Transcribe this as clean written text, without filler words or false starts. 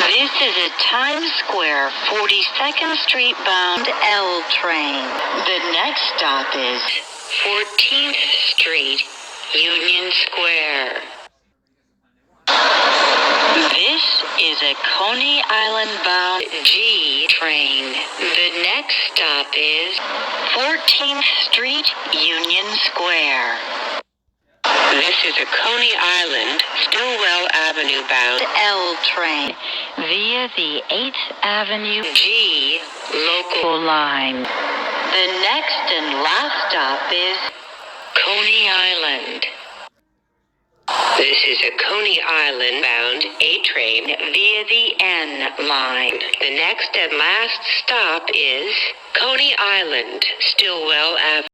This is a Times Square 42nd Street bound L train. The next stop is 14th Street, Union Square. This is a Coney Island bound G train. The next stop is 14th Street, Union Square. This is a Coney Island, Stillwell Avenue bound L train via the 8th Avenue G local line. The next and last stop is Coney Island. This is a Coney Island bound A train via the N line. The next and last stop is Coney Island, Stillwell Avenue.